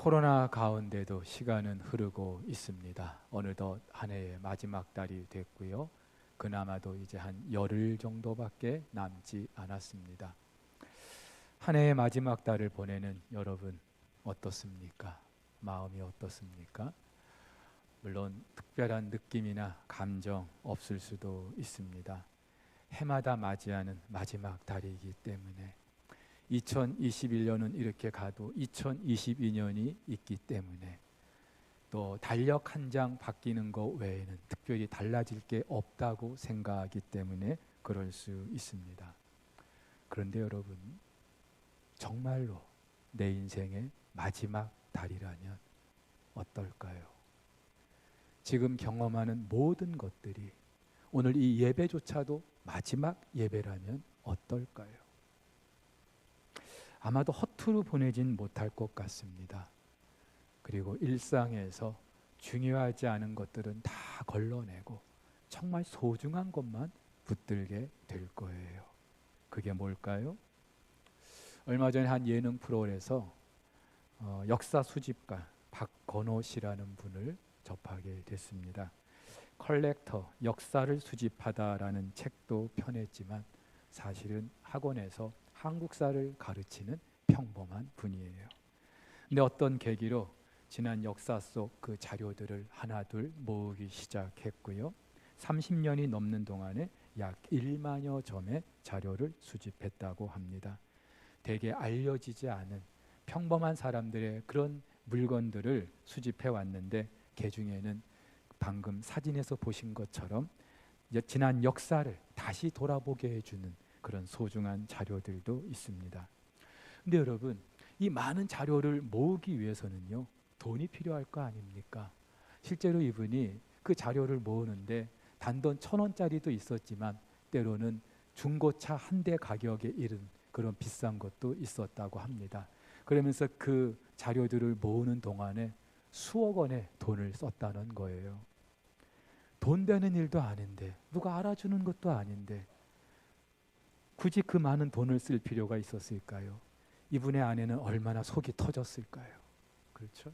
코로나 가운데도 시간은 흐르고 있습니다. 어느덧 한 해의 마지막 달이 됐고요. 그나마도 이제 한 열흘 정도밖에 남지 않았습니다. 한 해의 마지막 달을 보내는 여러분 어떻습니까? 마음이 어떻습니까? 물론 특별한 느낌이나 감정 없을 수도 있습니다. 해마다 맞이하는 마지막 달이기 때문에 2021년은 이렇게 가도 2022년이 있기 때문에 또 달력 한 장 바뀌는 것 외에는 특별히 달라질 게 없다고 생각하기 때문에 그럴 수 있습니다. 그런데 여러분, 정말로 내 인생의 마지막 달이라면 어떨까요? 지금 경험하는 모든 것들이 오늘 이 예배조차도 마지막 예배라면 어떨까요? 아마도 허투루 보내진 못할 것 같습니다. 그리고 일상에서 중요하지 않은 것들은 다 걸러내고 정말 소중한 것만 붙들게 될 거예요. 그게 뭘까요? 얼마 전에 한 예능 프로에서 역사 수집가 박건호 씨라는 분을 접하게 됐습니다. 컬렉터, 역사를 수집하다라는 책도 펴냈지만 사실은 학원에서 한국사를 가르치는 평범한 분이에요. 근데 어떤 계기로 지난 역사 속 그 자료들을 하나둘 모으기 시작했고요. 30년이 넘는 동안에 약 1만여 점의 자료를 수집했다고 합니다. 대개 알려지지 않은 평범한 사람들의 그런 물건들을 수집해 왔는데 그 중에는 방금 사진에서 보신 것처럼 지난 역사를 다시 돌아보게 해주는 그런 소중한 자료들도 있습니다. 근데 여러분, 이 많은 자료를 모으기 위해서는요, 돈이 필요할 거 아닙니까? 실제로 이분이 그 자료를 모으는데 단돈 1,000원짜리도 있었지만 때로는 중고차 한 대 가격에 이른 그런 비싼 것도 있었다고 합니다. 그러면서 그 자료들을 모으는 동안에 수억 원의 돈을 썼다는 거예요. 돈 되는 일도 아닌데, 누가 알아주는 것도 아닌데 굳이 그 많은 돈을 쓸 필요가 있었을까요? 이분의 아내는 얼마나 속이 터졌을까요? 그렇죠?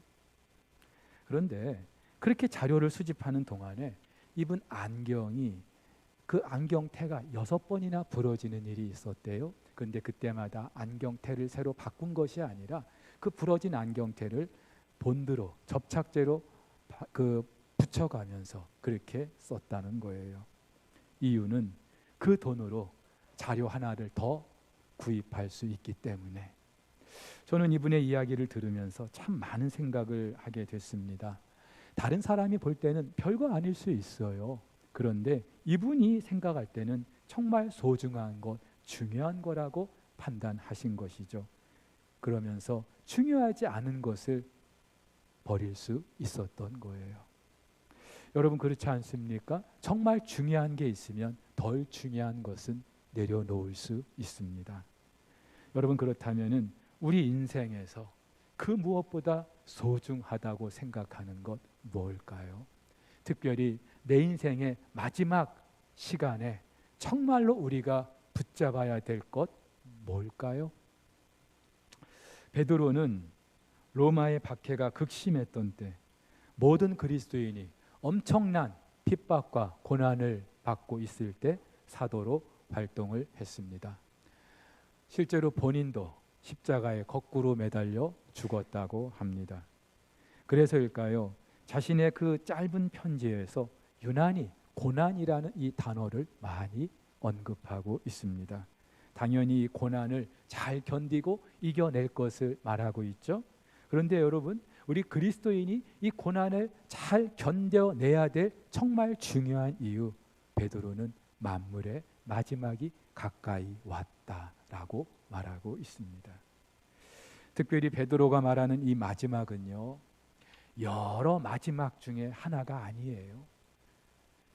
그런데 그렇게 자료를 수집하는 동안에 이분 안경이 그 안경테가 6번이나 부러지는 일이 있었대요. 그런데 그때마다 안경테를 새로 바꾼 것이 아니라 그 부러진 안경테를 본드로 접착제로 붙여가면서 그렇게 썼다는 거예요. 이유는 그 돈으로 자료 하나를 더 구입할 수 있기 때문에. 저는 이분의 이야기를 들으면서 참 많은 생각을 하게 됐습니다. 다른 사람이 볼 때는 별거 아닐 수 있어요. 그런데 이분이 생각할 때는 정말 소중한 것, 중요한 거라고 판단하신 것이죠. 그러면서 중요하지 않은 것을 버릴 수 있었던 거예요. 여러분, 그렇지 않습니까? 정말 중요한 게 있으면 덜 중요한 것은 내려놓을 수 있습니다. 여러분, 그렇다면은 우리 인생에서 그 무엇보다 소중하다고 생각하는 것 뭘까요? 특별히 내 인생의 마지막 시간에 정말로 우리가 붙잡아야 될 것 뭘까요? 베드로는 로마의 박해가 극심했던 때 모든 그리스도인이 엄청난 핍박과 고난을 받고 있을 때 사도로 활동을 했습니다. 실제로 본인도 십자가에 거꾸로 매달려 죽었다고 합니다. 그래서일까요? 자신의 그 짧은 편지에서 유난히 고난이라는 이 단어를 많이 언급하고 있습니다. 당연히 이 고난을 잘 견디고 이겨낼 것을 말하고 있죠. 그런데 여러분, 우리 그리스도인이 이 고난을 잘 견뎌내야 될 정말 중요한 이유, 베드로는 만물의 마지막이 가까이 왔다라고 말하고 있습니다. 특별히 베드로가 말하는 이 마지막은요, 여러 마지막 중에 하나가 아니에요.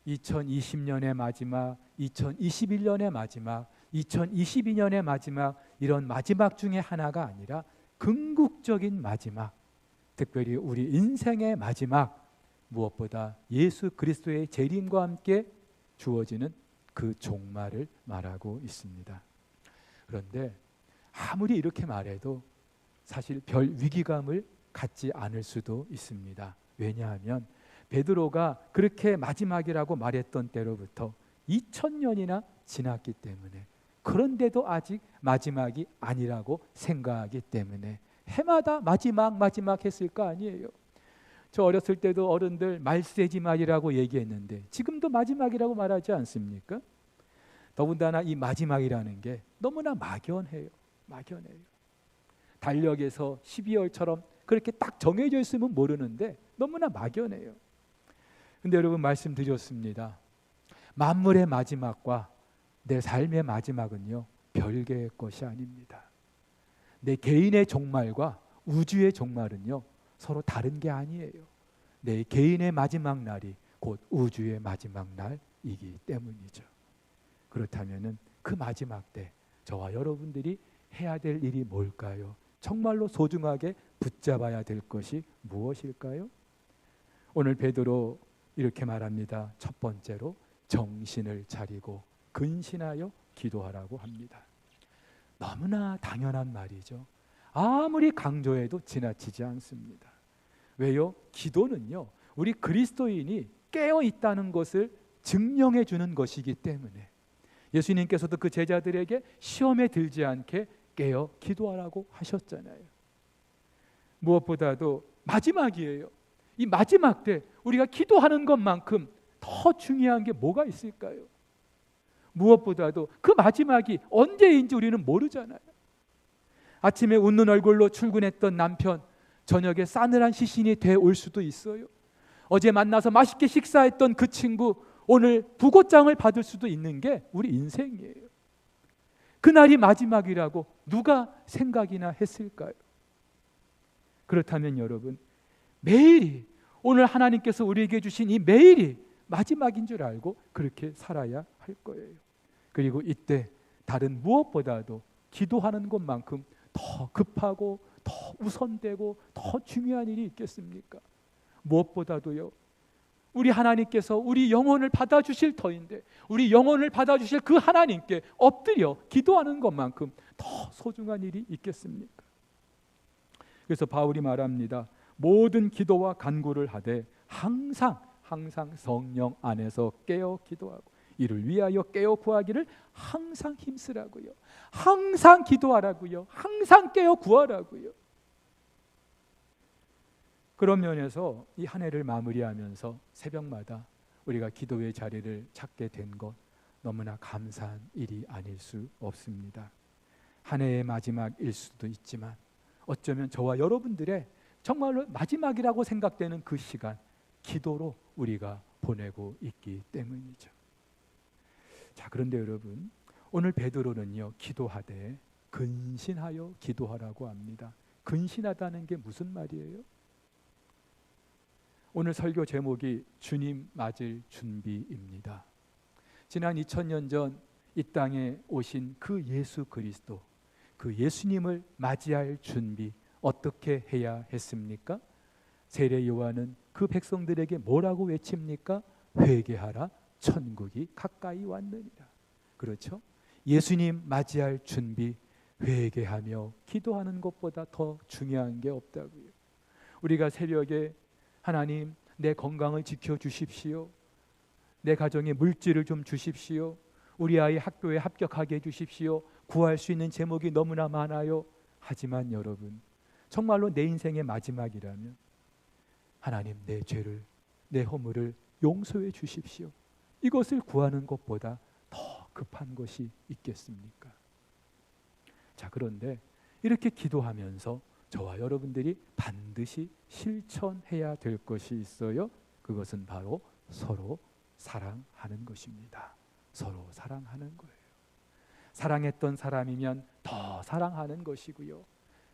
2020년의 마지막, 2021년의 마지막, 2022년의 마지막, 이런 마지막 중에 하나가 아니라 궁극적인 마지막, 특별히 우리 인생의 마지막, 무엇보다 예수 그리스도의 재림과 함께 주어지는 그 종말을 말하고 있습니다. 그런데 아무리 이렇게 말해도 사실 별 위기감을 같지 않을 수도 있습니다. 왜냐하면 베드로가 그렇게 마지막이라고 말했던 때로부터 2000년이나 지났기 때문에, 그런데도 아직 마지막이 아니라고 생각하기 때문에 해마다 마지막 했을 거 아니에요. 저 어렸을 때도 어른들 말세지 말이라고 얘기했는데 지금도 마지막이라고 말하지 않습니까? 더군다나 이 마지막이라는 게 너무나 막연해요. 달력에서 12월처럼 그렇게 딱 정해져 있으면 모르는데 너무나 막연해요. 근데 여러분, 말씀드렸습니다. 만물의 마지막과 내 삶의 마지막은요, 별개의 것이 아닙니다. 내 개인의 종말과 우주의 종말은요, 서로 다른 게 아니에요. 내 개인의 마지막 날이 곧 우주의 마지막 날이기 때문이죠. 그렇다면은 그 마지막 때 저와 여러분들이 해야 될 일이 뭘까요? 정말로 소중하게 붙잡아야 될 것이 무엇일까요? 오늘 베드로 이렇게 말합니다. 첫 번째로 정신을 차리고 근신하여 기도하라고 합니다. 너무나 당연한 말이죠. 아무리 강조해도 지나치지 않습니다. 왜요? 기도는요, 우리 그리스도인이 깨어 있다는 것을 증명해 주는 것이기 때문에 예수님께서도 그 제자들에게 시험에 들지 않게 깨어 기도하라고 하셨잖아요. 무엇보다도 마지막이에요. 이 마지막 때 우리가 기도하는 것만큼 더 중요한 게 뭐가 있을까요? 무엇보다도 그 마지막이 언제인지 우리는 모르잖아요. 아침에 웃는 얼굴로 출근했던 남편, 저녁에 싸늘한 시신이 돼 올 수도 있어요. 어제 만나서 맛있게 식사했던 그 친구, 오늘 부고장을 받을 수도 있는 게 우리 인생이에요. 그날이 마지막이라고 누가 생각이나 했을까요? 그렇다면 여러분, 매일이, 오늘 하나님께서 우리에게 주신 이 매일이 마지막인 줄 알고 그렇게 살아야 할 거예요. 그리고 이때 다른 무엇보다도 기도하는 것만큼 더 급하고 더 우선되고 더 중요한 일이 있겠습니까? 무엇보다도요, 우리 하나님께서 우리 영혼을 받아주실 터인데 우리 영혼을 받아주실 그 하나님께 엎드려 기도하는 것만큼 더 소중한 일이 있겠습니까? 그래서 바울이 말합니다. 모든 기도와 간구를 하되 항상 성령 안에서 깨어 기도하고 이를 위하여 깨어 구하기를 항상 힘쓰라고요. 항상 기도하라고요. 항상 깨어 구하라고요. 그런 면에서 이 한 해를 마무리하면서 새벽마다 우리가 기도의 자리를 찾게 된 것 너무나 감사한 일이 아닐 수 없습니다. 한 해의 마지막일 수도 있지만 어쩌면 저와 여러분들의 정말로 마지막이라고 생각되는 그 시간, 기도로 우리가 보내고 있기 때문이죠. 자, 그런데 여러분, 오늘 베드로는요, 기도하되 근신하여 기도하라고 합니다. 근신하다는 게 무슨 말이에요? 오늘 설교 제목이 주님 맞을 준비입니다. 지난 2000년 전 이 땅에 오신 그 예수 그리스도, 그 예수님을 맞이할 준비 어떻게 해야 했습니까? 세례 요한은 그 백성들에게 뭐라고 외칩니까? 회개하라, 천국이 가까이 왔느니라. 그렇죠? 예수님 맞이할 준비, 회개하며 기도하는 것보다 더 중요한 게 없다고요. 우리가 새벽에 하나님, 내 건강을 지켜주십시오. 내 가정에 물질을 좀 주십시오. 우리 아이 학교에 합격하게 해주십시오. 구할 수 있는 제목이 너무나 많아요. 하지만 여러분, 정말로 내 인생의 마지막이라면 하나님, 내 죄를, 내 허물을 용서해 주십시오. 이것을 구하는 것보다 더 급한 것이 있겠습니까? 자, 그런데 이렇게 기도하면서 저와 여러분들이 반드시 실천해야 될 것이 있어요. 그것은 바로 서로 사랑하는 것입니다. 서로 사랑하는 거예요. 사랑했던 사람이면 더 사랑하는 것이고요.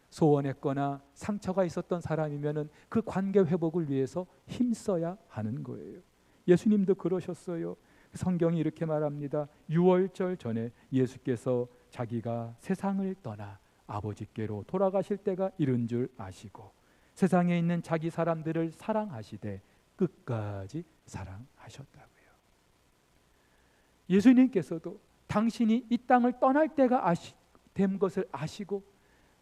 소원했거나 상처가 있었던 사람이면 그 관계 회복을 위해서 힘써야 하는 거예요. 예수님도 그러셨어요. 성경이 이렇게 말합니다. 유월절 전에 예수께서 자기가 세상을 떠나 아버지께로 돌아가실 때가 이른 줄 아시고 세상에 있는 자기 사람들을 사랑하시되 끝까지 사랑하셨다고요. 예수님께서도 당신이 이 땅을 떠날 때가 된 것을 아시고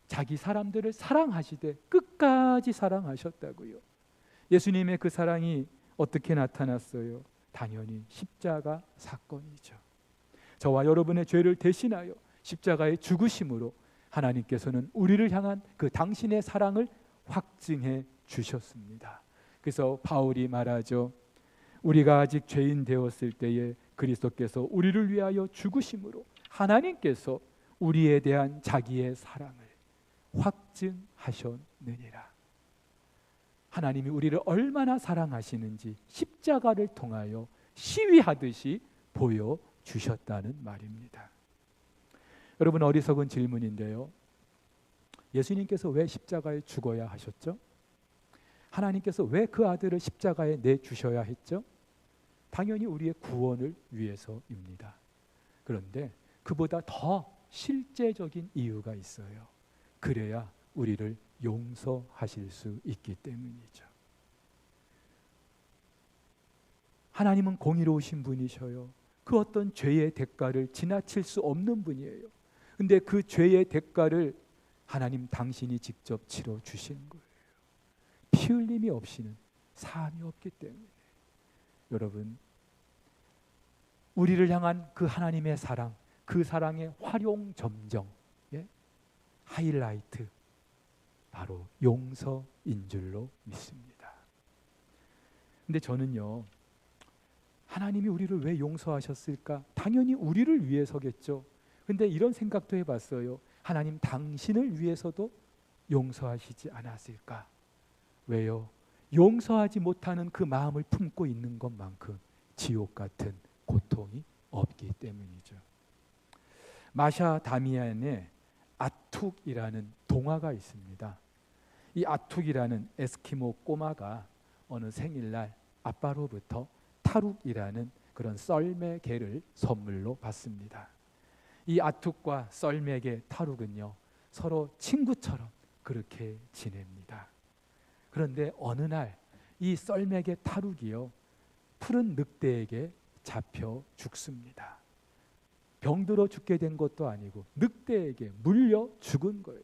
자기 사람들을 사랑하시되 끝까지 사랑하셨다고요. 예수님의 그 사랑이 어떻게 나타났어요? 당연히 십자가 사건이죠. 저와 여러분의 죄를 대신하여 십자가의 죽으심으로 하나님께서는 우리를 향한 그 당신의 사랑을 확증해 주셨습니다. 그래서 바울이 말하죠. 우리가 아직 죄인 되었을 때에 그리스도께서 우리를 위하여 죽으심으로 하나님께서 우리에 대한 자기의 사랑을 확증하셨느니라. 하나님이 우리를 얼마나 사랑하시는지 십자가를 통하여 시위하듯이 보여주셨다는 말입니다. 여러분, 어리석은 질문인데요. 예수님께서 왜 십자가에 죽어야 하셨죠? 하나님께서 왜 그 아들을 십자가에 내주셔야 했죠? 당연히 우리의 구원을 위해서입니다. 그런데 그보다 더 실제적인 이유가 있어요. 그래야 우리를 용서하실 수 있기 때문이죠. 하나님은 공의로우신 분이셔요. 그 어떤 죄의 대가를 지나칠 수 없는 분이에요. 근데 그 죄의 대가를 하나님 당신이 직접 치러 주신 거예요. 피 흘림이 없이는 사함이 없기 때문에. 여러분, 우리를 향한 그 하나님의 사랑, 그 사랑의 활용점정, 하이라이트, 바로 용서인 줄로 믿습니다. 근데 저는요, 하나님이 우리를 왜 용서하셨을까? 당연히 우리를 위해서겠죠. 근데 이런 생각도 해봤어요. 하나님 당신을 위해서도 용서하시지 않았을까? 왜요? 용서하지 못하는 그 마음을 품고 있는 것만큼 지옥 같은 고통이 없기 때문이죠. 마샤 다미안의 아툭이라는 동화가 있습니다. 이 아툭이라는 에스키모 꼬마가 어느 생일날 아빠로부터 타룩이라는 그런 썰매개를 선물로 받습니다. 이 아툭과 썰매개 타룩은요, 서로 친구처럼 그렇게 지냅니다. 그런데 어느 날 이 썰매개 타룩이요, 푸른 늑대에게 잡혀 죽습니다. 병들어 죽게 된 것도 아니고 늑대에게 물려 죽은 거예요.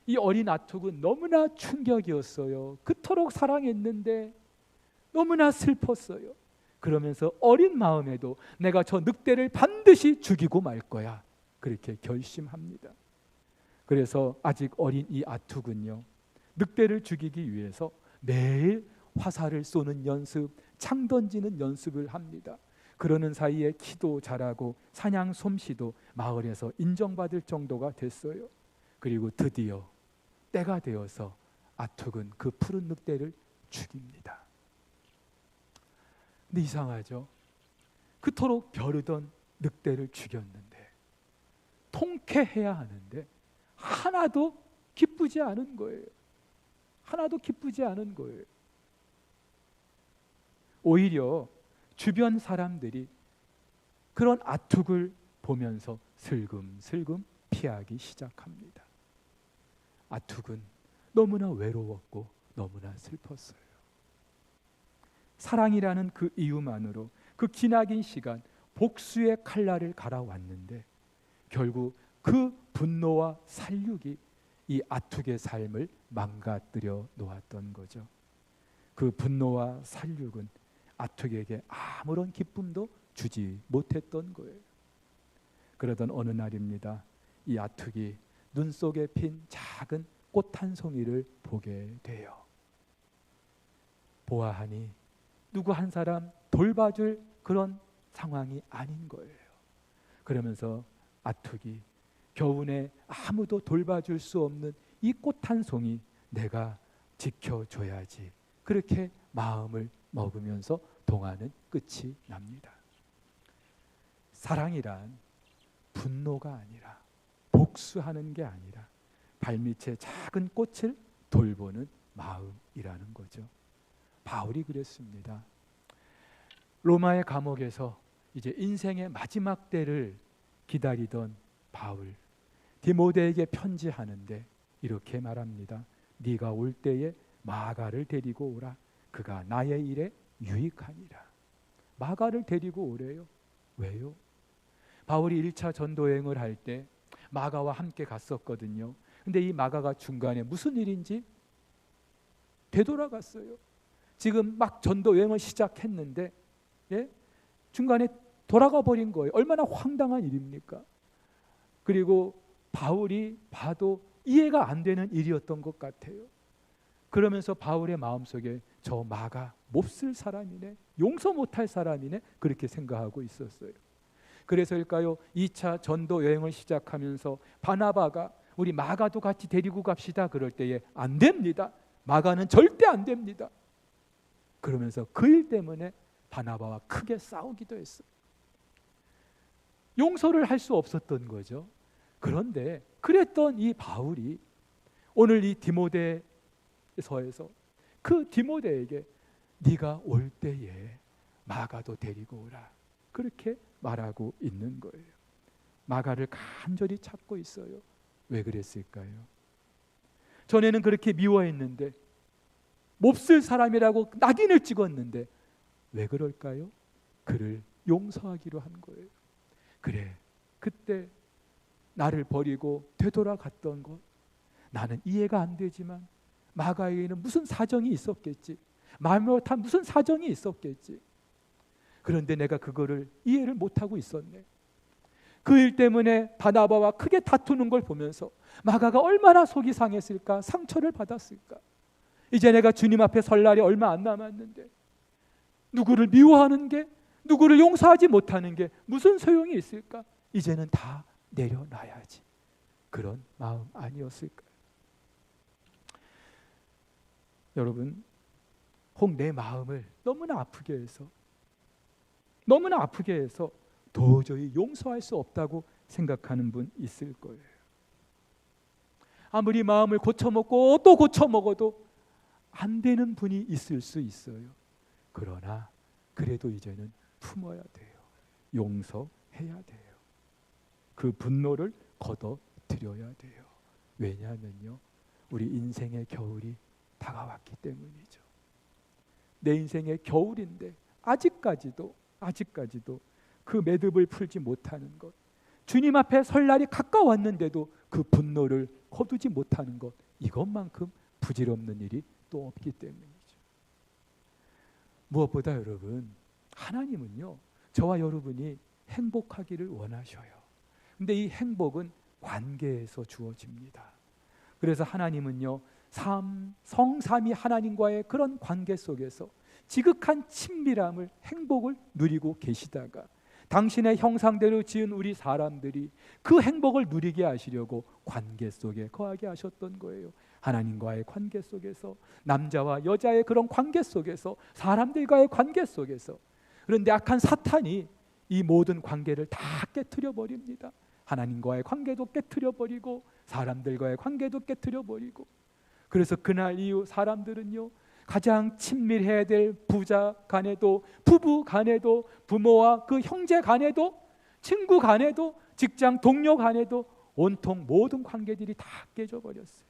이 어린 아툭은 너무나 충격이었어요. 그토록 사랑했는데 너무나 슬펐어요. 그러면서 어린 마음에도 내가 저 늑대를 반드시 죽이고 말 거야, 그렇게 결심합니다. 그래서 아직 어린 이 아툭은요, 늑대를 죽이기 위해서 매일 화살을 쏘는 연습, 창 던지는 연습을 합니다. 그러는 사이에 키도 자라고 사냥 솜씨도 마을에서 인정받을 정도가 됐어요. 그리고 드디어 때가 되어서 아툭은 그 푸른 늑대를 죽입니다. 근데 이상하죠? 그토록 벼르던 늑대를 죽였는데, 통쾌해야 하는데 하나도 기쁘지 않은 거예요. 하나도 기쁘지 않은 거예요. 오히려 주변 사람들이 그런 아툭을 보면서 슬금슬금 피하기 시작합니다. 아툭은 너무나 외로웠고 너무나 슬펐어요. 사랑이라는 그 이유만으로 그 기나긴 시간 복수의 칼날을 갈아왔는데 결국 그 분노와 살육이 이 아툭의 삶을 망가뜨려 놓았던 거죠. 그 분노와 살육은 아툭에게 아무런 기쁨도 주지 못했던 거예요. 그러던 어느 날입니다. 이 아툭이 눈 속에 핀 작은 꽃 한 송이를 보게 돼요. 보아하니 누구 한 사람 돌봐줄 그런 상황이 아닌 거예요. 그러면서 아툭이 겨우내 아무도 돌봐줄 수 없는 이 꽃 한 송이 내가 지켜줘야지, 그렇게 마음을 먹으면서 동화는 끝이 납니다. 사랑이란 분노가 아니라, 복수하는 게 아니라 발밑에 작은 꽃을 돌보는 마음이라는 거죠. 바울이 그랬습니다. 로마의 감옥에서 이제 인생의 마지막 때를 기다리던 바울, 디모데에게 편지하는데 이렇게 말합니다. 네가 올 때에 마가를 데리고 오라. 그가 나의 일에 유익하니라. 마가를 데리고 오래요. 왜요? 바울이 1차 전도여행을 할 때 마가와 함께 갔었거든요. 근데 이 마가가 중간에 무슨 일인지 되돌아갔어요. 지금 막 전도 여행을 시작했는데 중간에 돌아가 버린 거예요. 얼마나 황당한 일입니까? 그리고 바울이 봐도 이해가 안 되는 일이었던 것 같아요. 그러면서 바울의 마음속에 저 마가 몹쓸 사람이네, 용서 못할 사람이네, 그렇게 생각하고 있었어요. 그래서일까요? 2차 전도 여행을 시작하면서 바나바가 우리 마가도 같이 데리고 갑시다 그럴 때에 안 됩니다. 마가는 절대 안 됩니다. 그러면서 그 일 때문에 바나바와 크게 싸우기도 했어요. 용서를 할 수 없었던 거죠. 그런데 그랬던 이 바울이 오늘 이 디모데서에서 그 디모데에게 네가 올 때에 마가도 데리고 오라, 그렇게 말하고 있는 거예요. 마가를 간절히 찾고 있어요. 왜 그랬을까요? 전에는 그렇게 미워했는데, 몹쓸 사람이라고 낙인을 찍었는데 왜 그럴까요? 그를 용서하기로 한 거예요. 그래, 그때 나를 버리고 되돌아갔던 것, 나는 이해가 안 되지만 마가에게는 무슨 사정이 있었겠지, 마음을 못한 무슨 사정이 있었겠지. 그런데 내가 그거를 이해를 못하고 있었네. 그 일 때문에 바나바와 크게 다투는 걸 보면서 마가가 얼마나 속이 상했을까, 상처를 받았을까. 이제 내가 주님 앞에 설 날이 얼마 안 남았는데 누구를 미워하는 게, 누구를 용서하지 못하는 게 무슨 소용이 있을까? 이제는 다 내려놔야지. 그런 마음 아니었을까요? 여러분, 혹 내 마음을 너무나 아프게 해서 도저히 용서할 수 없다고 생각하는 분 있을 거예요. 아무리 마음을 고쳐먹고 또 고쳐먹어도 안 되는 분이 있을 수 있어요. 그러나 그래도 이제는 품어야 돼요. 용서해야 돼요. 그 분노를 걷어들여야 돼요. 왜냐하면요, 우리 인생의 겨울이 다가왔기 때문이죠. 내 인생의 겨울인데 아직까지도 그 매듭을 풀지 못하는 것, 주님 앞에 설 날이 가까웠는데도 그 분노를 거두지 못하는 것, 이것만큼 부질없는 일이 또 없기 때문이죠. 무엇보다 여러분, 하나님은요, 저와 여러분이 행복하기를 원하셔요. 근데 이 행복은 관계에서 주어집니다. 그래서 하나님은요, 성삼위 하나님과의 그런 관계 속에서 지극한 친밀함을, 행복을 누리고 계시다가 당신의 형상대로 지은 우리 사람들이 그 행복을 누리게 하시려고 관계 속에 거하게 하셨던 거예요. 하나님과의 관계 속에서, 남자와 여자의 그런 관계 속에서, 사람들과의 관계 속에서. 그런데 악한 사탄이 이 모든 관계를 다 깨트려 버립니다. 하나님과의 관계도 깨트려 버리고 사람들과의 관계도 깨트려 버리고. 그래서 그날 이후 사람들은요, 가장 친밀해야 될 부자 간에도, 부부 간에도, 부모와 그 형제 간에도, 친구 간에도, 직장 동료 간에도 온통 모든 관계들이 다 깨져버렸어요.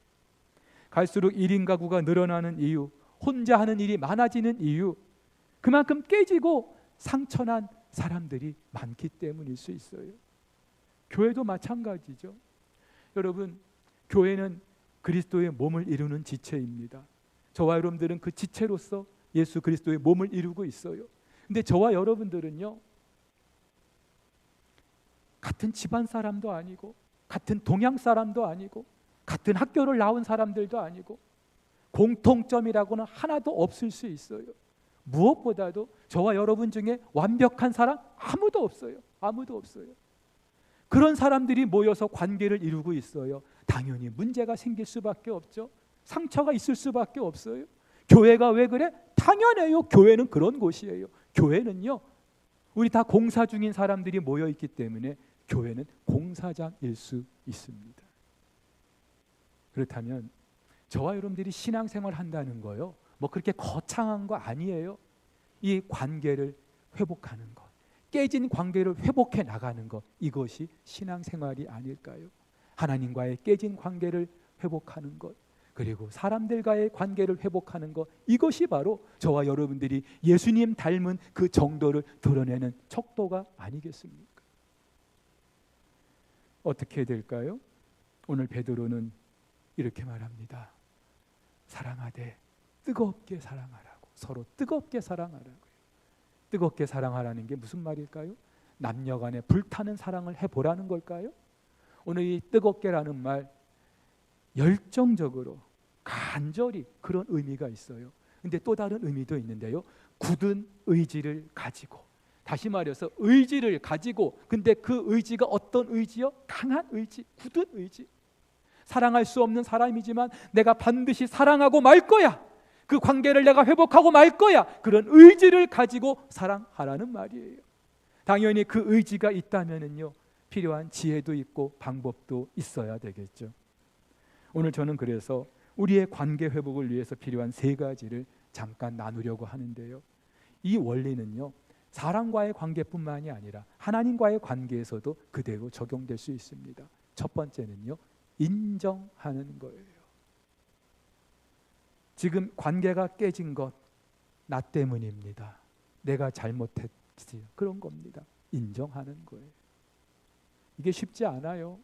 갈수록 1인 가구가 늘어나는 이유, 혼자 하는 일이 많아지는 이유, 그만큼 깨지고 상처난 사람들이 많기 때문일 수 있어요. 교회도 마찬가지죠. 여러분, 교회는 그리스도의 몸을 이루는 지체입니다. 저와 여러분들은 그 지체로서 예수 그리스도의 몸을 이루고 있어요. 근데 저와 여러분들은요, 같은 집안 사람도 아니고, 같은 동양 사람도 아니고, 같은 학교를 나온 사람들도 아니고, 공통점이라고는 하나도 없을 수 있어요. 무엇보다도 저와 여러분 중에 완벽한 사람 아무도 없어요. 아무도 없어요. 그런 사람들이 모여서 관계를 이루고 있어요. 당연히 문제가 생길 수밖에 없죠. 상처가 있을 수밖에 없어요. 교회가 왜 그래? 당연해요. 교회는 그런 곳이에요. 교회는요, 우리 다 공사 중인 사람들이 모여 있기 때문에 교회는 공사장일 수 있습니다. 그렇다면 저와 여러분들이 신앙생활 한다는 거요, 뭐 그렇게 거창한 거 아니에요. 이 관계를 회복하는 것, 깨진 관계를 회복해 나가는 것, 이것이 신앙생활이 아닐까요? 하나님과의 깨진 관계를 회복하는 것, 그리고 사람들과의 관계를 회복하는 것, 이것이 바로 저와 여러분들이 예수님 닮은 그 정도를 드러내는 척도가 아니겠습니까? 어떻게 될까요? 오늘 베드로는 이렇게 말합니다. 사랑하되 뜨겁게 사랑하라고. 서로 뜨겁게 사랑하라고요. 뜨겁게 사랑하라는 게 무슨 말일까요? 남녀 간에 불타는 사랑을 해보라는 걸까요? 오늘 이 뜨겁게라는 말, 열정적으로 간절히 그런 의미가 있어요. 근데 또 다른 의미도 있는데요. 굳은 의지를 가지고, 다시 말해서 의지를 가지고, 근데 그 의지가 어떤 의지요? 강한 의지, 굳은 의지. 사랑할 수 없는 사람이지만 내가 반드시 사랑하고 말 거야. 그 관계를 내가 회복하고 말 거야. 그런 의지를 가지고 사랑하라는 말이에요. 당연히 그 의지가 있다면은요, 필요한 지혜도 있고 방법도 있어야 되겠죠. 오늘 저는 그래서 우리의 관계 회복을 위해서 필요한 3가지를 잠깐 나누려고 하는데요. 이 원리는요, 사람과의 관계뿐만이 아니라 하나님과의 관계에서도 그대로 적용될 수 있습니다. 첫 번째는요, 인정하는 거예요. 지금 관계가 깨진 것 나 때문입니다. 내가 잘못했지. 그런 겁니다. 인정하는 거예요. 이게 쉽지 않아요.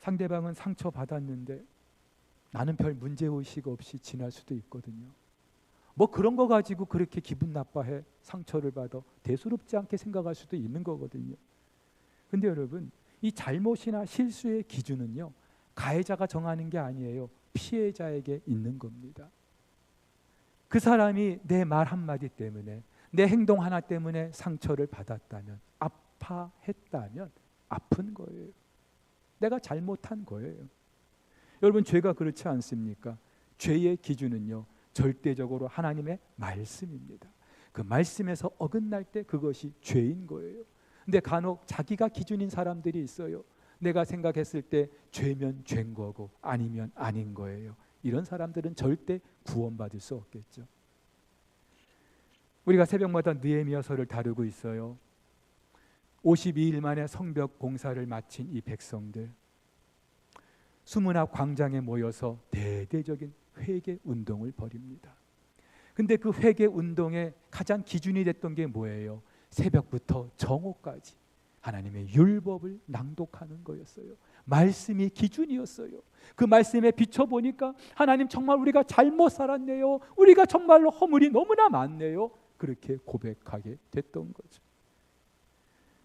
상대방은 상처받았는데 나는 별 문제의식 없이 지날 수도 있거든요. 뭐 그런 거 가지고 그렇게 기분 나빠해, 상처를 받아 대수롭지 않게 생각할 수도 있는 거거든요. 근데 여러분, 이 잘못이나 실수의 기준은요, 가해자가 정하는 게 아니에요. 피해자에게 있는 겁니다. 그 사람이 내 말 한마디 때문에, 내 행동 하나 때문에 상처를 받았다면, 아파했다면 아픈 거예요. 내가 잘못한 거예요. 여러분, 죄가 그렇지 않습니까? 죄의 기준은요, 절대적으로 하나님의 말씀입니다. 그 말씀에서 어긋날 때 그것이 죄인 거예요. 근데 간혹 자기가 기준인 사람들이 있어요. 내가 생각했을 때 죄면 죄인 거고 아니면 아닌 거예요. 이런 사람들은 절대 구원받을 수 없겠죠. 우리가 새벽마다 느헤미야서를 다루고 있어요. 52일 만에 성벽 공사를 마친 이 백성들, 수문 앞 광장에 모여서 대대적인 회개 운동을 벌입니다. 근데 그 회개 운동의 가장 기준이 됐던 게 뭐예요? 새벽부터 정오까지 하나님의 율법을 낭독하는 거였어요. 말씀이 기준이었어요. 그 말씀에 비춰보니까 하나님, 정말 우리가 잘못 살았네요. 우리가 정말로 허물이 너무나 많네요. 그렇게 고백하게 됐던 거죠.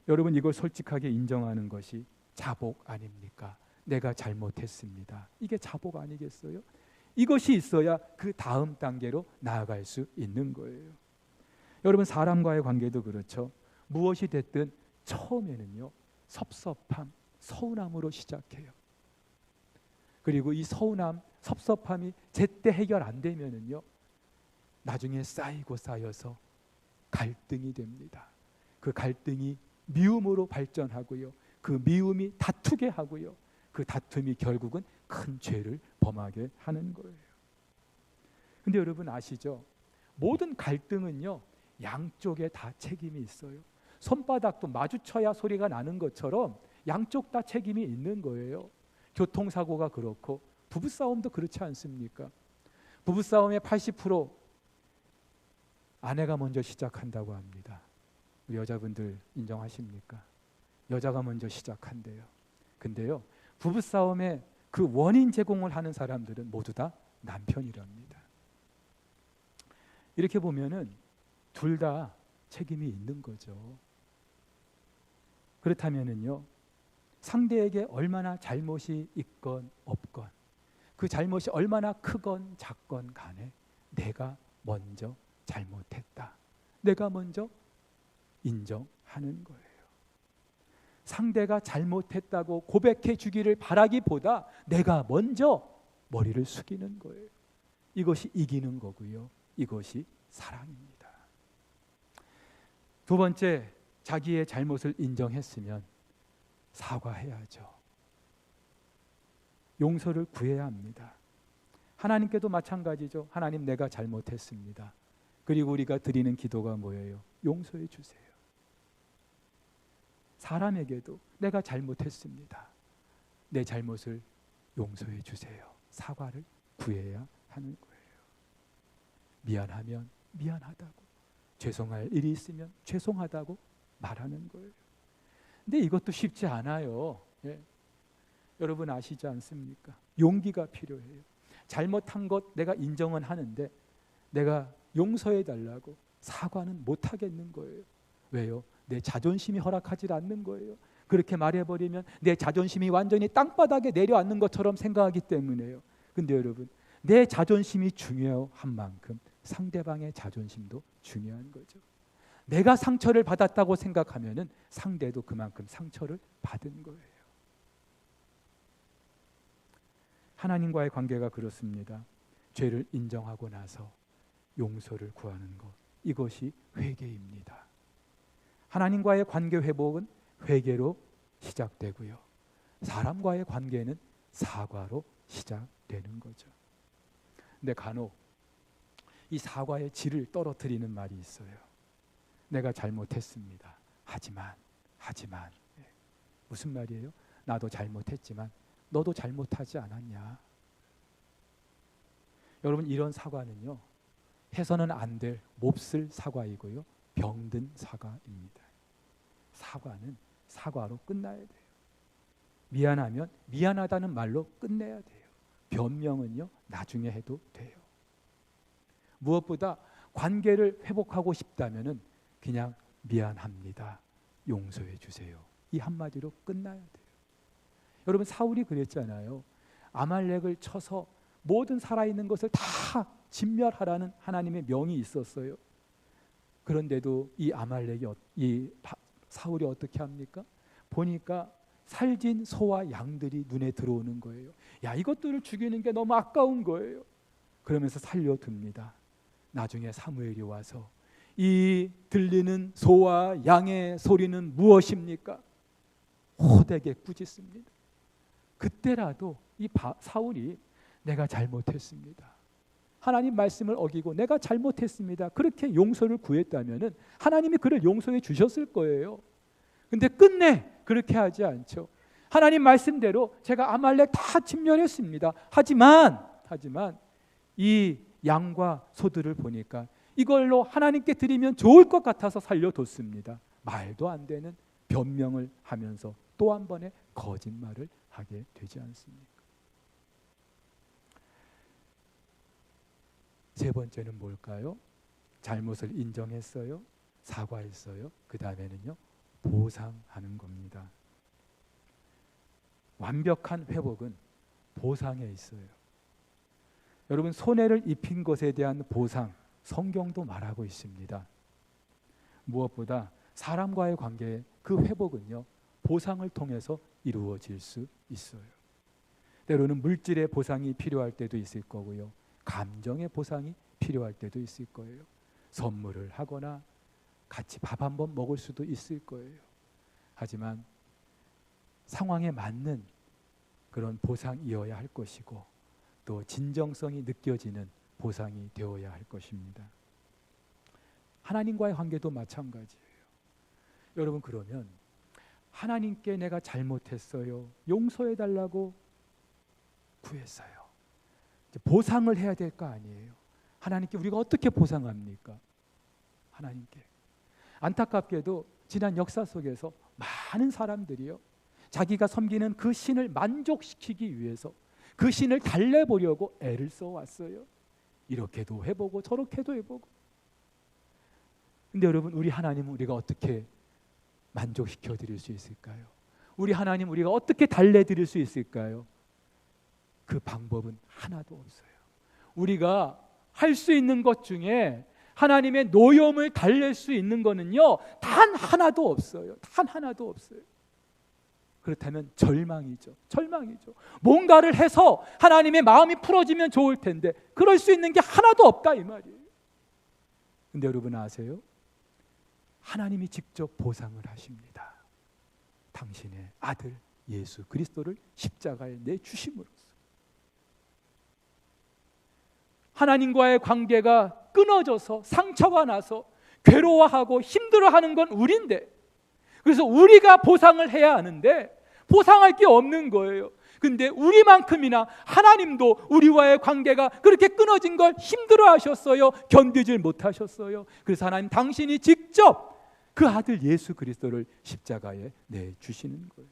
여러분, 이걸 솔직하게 인정하는 것이 자복 아닙니까? 내가 잘못했습니다. 이게 자복 아니겠어요? 이것이 있어야 그 다음 단계로 나아갈 수 있는 거예요. 여러분, 사람과의 관계도 그렇죠. 무엇이 됐든 처음에는요, 섭섭함, 서운함으로 시작해요. 그리고 이 서운함, 섭섭함이 제때 해결 안 되면은요, 나중에 쌓이고 쌓여서 갈등이 됩니다. 그 갈등이 미움으로 발전하고요, 그 미움이 다투게 하고요, 그 다툼이 결국은 큰 죄를 범하게 하는 거예요. 근데 여러분 아시죠? 모든 갈등은요, 양쪽에 다 책임이 있어요. 손바닥도 마주쳐야 소리가 나는 것처럼 양쪽 다 책임이 있는 거예요. 교통사고가 그렇고 부부싸움도 그렇지 않습니까? 부부싸움의 80% 아내가 먼저 시작한다고 합니다. 우리 여자분들 인정하십니까? 여자가 먼저 시작한대요. 근데요, 부부싸움의 그 원인 제공을 하는 사람들은 모두 다 남편이랍니다. 이렇게 보면은 둘 다 책임이 있는 거죠. 그렇다면은요, 상대에게 얼마나 잘못이 있건 없건, 그 잘못이 얼마나 크건 작건 간에 내가 먼저 잘못했다, 내가 먼저 인정하는 거예요. 상대가 잘못했다고 고백해 주기를 바라기보다 내가 먼저 머리를 숙이는 거예요. 이것이 이기는 거고요, 이것이 사랑입니다. 두 번째, 자기의 잘못을 인정했으면 사과해야죠. 용서를 구해야 합니다. 하나님께도 마찬가지죠. 하나님, 내가 잘못했습니다. 그리고 우리가 드리는 기도가 뭐예요? 용서해 주세요. 사람에게도 내가 잘못했습니다. 내 잘못을 용서해 주세요. 사과를 구해야 하는 거예요. 미안하면 미안하다고, 죄송할 일이 있으면 죄송하다고 말하는 거예요. 근데 이것도 쉽지 않아요. 예. 여러분 아시지 않습니까? 용기가 필요해요. 잘못한 것 내가 인정은 하는데 내가 용서해 달라고 사과는 못 하겠는 거예요. 왜요? 내 자존심이 허락하지 않는 거예요. 그렇게 말해버리면 내 자존심이 완전히 땅바닥에 내려앉는 것처럼 생각하기 때문에요. 근데 여러분, 내 자존심이 중요한 만큼 상대방의 자존심도 중요한 거죠. 내가 상처를 받았다고 생각하면은 상대도 그만큼 상처를 받은 거예요. 하나님과의 관계가 그렇습니다. 죄를 인정하고 나서 용서를 구하는 것, 이것이 회개입니다. 하나님과의 관계 회복은 회개로 시작되고요. 사람과의 관계는 사과로 시작되는 거죠. 근데 간혹 이 사과의 질을 떨어뜨리는 말이 있어요. 내가 잘못했습니다. 하지만 무슨 말이에요? 나도 잘못했지만 너도 잘못하지 않았냐? 여러분, 이런 사과는요, 해서는 안 될 몹쓸 사과이고요, 병든 사과입니다. 사과는 사과로 끝나야 돼요. 미안하면 미안하다는 말로 끝내야 돼요. 변명은요, 나중에 해도 돼요. 무엇보다 관계를 회복하고 싶다면은 그냥 미안합니다, 용서해 주세요, 이 한마디로 끝나야 돼요. 여러분, 사울이 그랬잖아요. 아말렉을 쳐서 모든 살아있는 것을 다 진멸하라는 하나님의 명이 있었어요. 그런데도 이 아말렉이, 이 사울이 어떻게 합니까? 보니까 살진 소와 양들이 눈에 들어오는 거예요. 야, 이것들을 죽이는 게 너무 아까운 거예요. 그러면서 살려둡니다. 나중에 사무엘이 와서 이 들리는 소와 양의 소리는 무엇입니까? 호되게 꾸짖습니다. 그때라도 이 사울이 내가 잘못했습니다, 하나님 말씀을 어기고 내가 잘못했습니다, 그렇게 용서를 구했다면은 하나님이 그를 용서해 주셨을 거예요. 근데 끝내 그렇게 하지 않죠. 하나님 말씀대로 제가 아말렉 다 진멸했습니다. 하지만 이 양과 소들을 보니까 이걸로 하나님께 드리면 좋을 것 같아서 살려뒀습니다. 말도 안 되는 변명을 하면서 또 한 번의 거짓말을 하게 되지 않습니까? 세 번째는 뭘까요? 잘못을 인정했어요, 사과했어요, 그 다음에는요, 보상하는 겁니다. 완벽한 회복은 보상에 있어요. 여러분, 손해를 입힌 것에 대한 보상, 성경도 말하고 있습니다. 무엇보다 사람과의 관계의 그 회복은요, 보상을 통해서 이루어질 수 있어요. 때로는 물질의 보상이 필요할 때도 있을 거고요, 감정의 보상이 필요할 때도 있을 거예요. 선물을 하거나 같이 밥 한번 먹을 수도 있을 거예요. 하지만 상황에 맞는 그런 보상이어야 할 것이고, 또 진정성이 느껴지는 보상이 되어야 할 것입니다. 하나님과의 관계도 마찬가지예요. 여러분, 그러면 하나님께 내가 잘못했어요, 용서해 달라고 구했어요. 이제 보상을 해야 될 거 아니에요. 하나님께 우리가 어떻게 보상합니까? 하나님께. 안타깝게도 지난 역사 속에서 많은 사람들이요, 자기가 섬기는 그 신을 만족시키기 위해서 그 신을 달래보려고 애를 써왔어요. 이렇게도 해보고 저렇게도 해보고. 근데 여러분, 우리 하나님은 우리가 어떻게 만족시켜 드릴 수 있을까요? 우리 하나님 우리가 어떻게 달래드릴 수 있을까요? 그 방법은 하나도 없어요. 우리가 할 수 있는 것 중에 하나님의 노여움을 달랠 수 있는 거는요, 단 하나도 없어요. 단 하나도 없어요. 그렇다면 절망이죠. 뭔가를 해서 하나님의 마음이 풀어지면 좋을 텐데 그럴 수 있는 게 하나도 없다, 이 말이에요. 근데 여러분 아세요? 하나님이 직접 보상을 하십니다. 당신의 아들 예수 그리스도를 십자가에 내주심으로써. 하나님과의 관계가 끊어져서 상처가 나서 괴로워하고 힘들어하는 건 우리인데, 그래서 우리가 보상을 해야 하는데 보상할 게 없는 거예요. 근데 우리만큼이나 하나님도 우리와의 관계가 그렇게 끊어진 걸 힘들어하셨어요. 견디질 못하셨어요. 그래서 하나님 당신이 직접 그 아들 예수 그리스도를 십자가에 내주시는 거예요.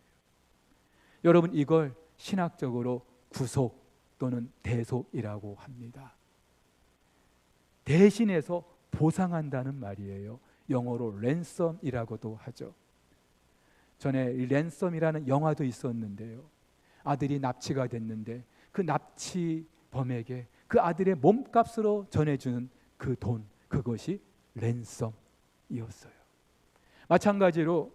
여러분, 이걸 신학적으로 구속 또는 대속이라고 합니다. 대신해서 보상한다는 말이에요. 영어로 랜섬이라고도 하죠. 전에 이 랜섬이라는 영화도 있었는데요. 아들이 납치가 됐는데 그 납치범에게 그 아들의 몸값으로 전해주는 그 돈, 그것이 랜섬이었어요. 마찬가지로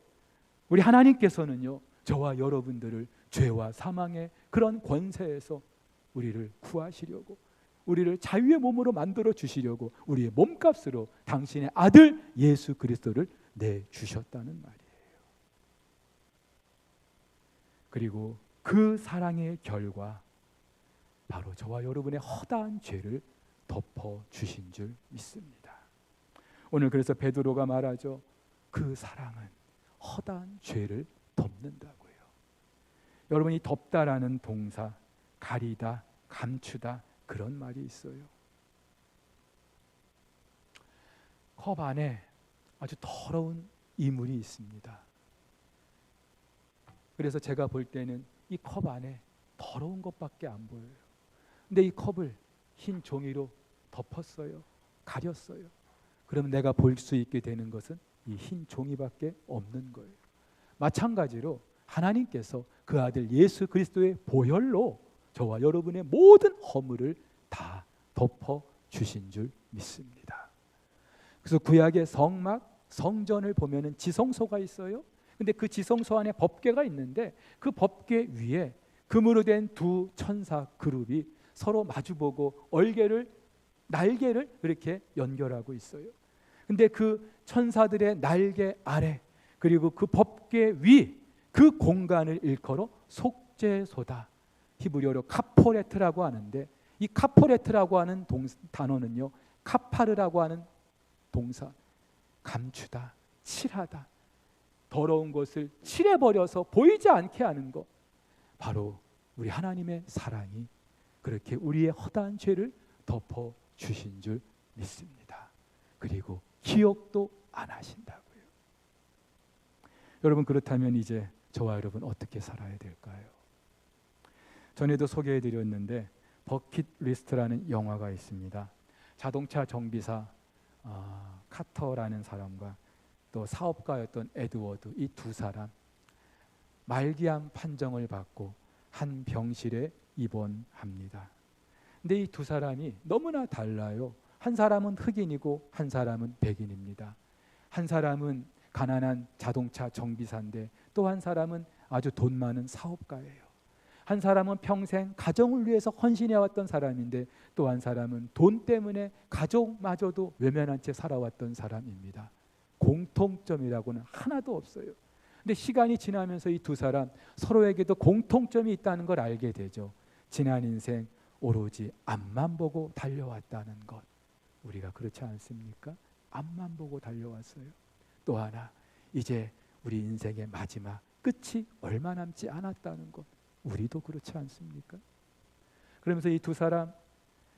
우리 하나님께서는요, 저와 여러분들을 죄와 사망의 그런 권세에서 우리를 구하시려고, 우리를 자유의 몸으로 만들어 주시려고 우리의 몸값으로 당신의 아들 예수 그리스도를 내주셨다는 말이에요. 그리고 그 사랑의 결과, 바로 저와 여러분의 허다한 죄를 덮어주신 줄 믿습니다. 오늘 그래서 베드로가 말하죠. 그 사랑은 허다한 죄를 덮는다고요. 여러분이 덮다라는 동사, 가리다, 감추다, 그런 말이 있어요. 컵 안에 아주 더러운 이물이 있습니다. 그래서 제가 볼 때는 이 컵 안에 더러운 것밖에 안 보여요. 근데 이 컵을 흰 종이로 덮었어요. 가렸어요. 그러면 내가 볼 수 있게 되는 것은 이 흰 종이밖에 없는 거예요. 마찬가지로 하나님께서 그 아들 예수 그리스도의 보혈로 저와 여러분의 모든 허물을 다 덮어 주신 줄 믿습니다. 그래서 구약의 성막, 성전을 보면은 지성소가 있어요. 근데 그 지성소 안에 법궤가 있는데 그 법궤 위에 금으로 된 두 천사 그룹이 서로 마주보고 날개를 이렇게 연결하고 있어요. 근데 그 천사들의 날개 아래, 그리고 그 법궤 위, 그 공간을 일컬어 속죄소다. 히브리어로 카포레트라고 하는데, 이 카포레트라고 하는 단어는요, 카파르라고 하는 동사, 감추다, 칠하다, 더러운 것을 칠해버려서 보이지 않게 하는 것, 바로 우리 하나님의 사랑이 그렇게 우리의 허다한 죄를 덮어주신 줄 믿습니다. 그리고 기억도 안 하신다고요. 여러분, 그렇다면 이제 저와 여러분 어떻게 살아야 될까요? 전에도 소개해드렸는데 버킷리스트라는 영화가 있습니다. 자동차 정비사 카터라는 사람과 또 사업가였던 에드워드, 이 두 사람 말기암 판정을 받고 한 병실에 입원합니다. 근데 이 두 사람이 너무나 달라요. 한 사람은 흑인이고 한 사람은 백인입니다. 한 사람은 가난한 자동차 정비사인데 또 한 사람은 아주 돈 많은 사업가예요. 한 사람은 평생 가정을 위해서 헌신해왔던 사람인데 또 한 사람은 돈 때문에 가족마저도 외면한 채 살아왔던 사람입니다. 공통점이라고는 하나도 없어요. 근데 시간이 지나면서 이 두 사람 서로에게도 공통점이 있다는 걸 알게 되죠. 지난 인생 오로지 앞만 보고 달려왔다는 것. 우리가 그렇지 않습니까? 앞만 보고 달려왔어요. 또 하나, 이제 우리 인생의 마지막 끝이 얼마 남지 않았다는 것. 우리도 그렇지 않습니까? 그러면서 이 두 사람,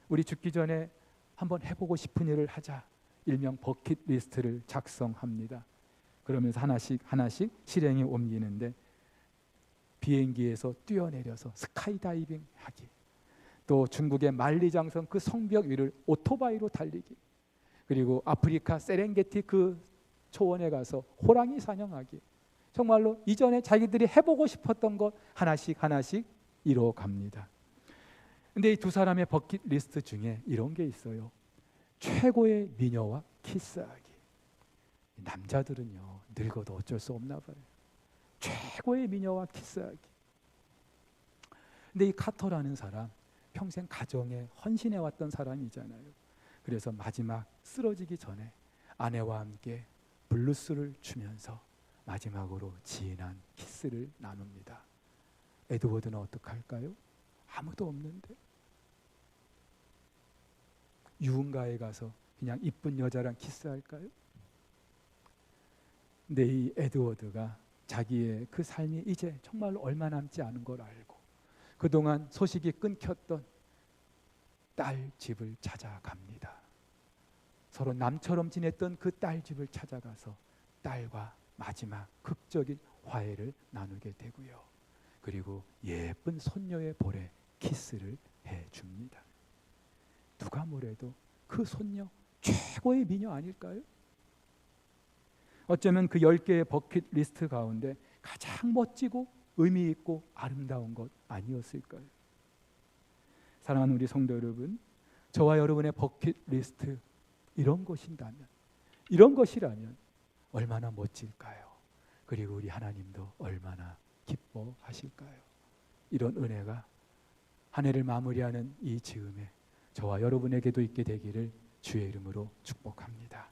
우리 죽기 전에 한번 해보고 싶은 일을 하자, 일명 버킷리스트를 작성합니다. 그러면서 하나씩 실행에 옮기는데, 비행기에서 뛰어내려서 스카이다이빙 하기, 또 중국의 만리장성 그 성벽 위를 오토바이로 달리기, 그리고 아프리카 세렝게티 그 초원에 가서 호랑이 사냥하기, 정말로 이전에 자기들이 해보고 싶었던 것 하나씩 이뤄갑니다. 근데 이 두 사람의 버킷리스트 중에 이런 게 있어요. 최고의 미녀와 키스하기. 남자들은요, 늙어도 어쩔 수 없나 봐요. 최고의 미녀와 키스하기. 근데 이 카터라는 사람 평생 가정에 헌신해왔던 사람이잖아요. 그래서 마지막 쓰러지기 전에 아내와 함께 블루스를 추면서 마지막으로 진한 키스를 나눕니다. 에드워드는 어떡할까요? 아무도 없는데 유흥가에 가서 그냥 이쁜 여자랑 키스할까요? 근데 이 에드워드가 자기의 그 삶이 이제 정말로 얼마 남지 않은 걸 알고 그동안 소식이 끊겼던 딸 집을 찾아갑니다. 서로 남처럼 지냈던 그 딸 집을 찾아가서 딸과 마지막 극적인 화해를 나누게 되고요. 그리고 예쁜 손녀의 볼에 키스를 해줍니다. 누가 뭐래도 그 손녀 최고의 미녀 아닐까요? 어쩌면 그 10개의 버킷리스트 가운데 가장 멋지고 의미 있고 아름다운 것 아니었을까요? 사랑하는 우리 성도 여러분, 저와 여러분의 버킷리스트 이런 것이라면 얼마나 멋질까요? 그리고 우리 하나님도 얼마나 기뻐하실까요? 이런 은혜가 한 해를 마무리하는 이 즈음에 저와 여러분에게도 있게 되기를 주의 이름으로 축복합니다.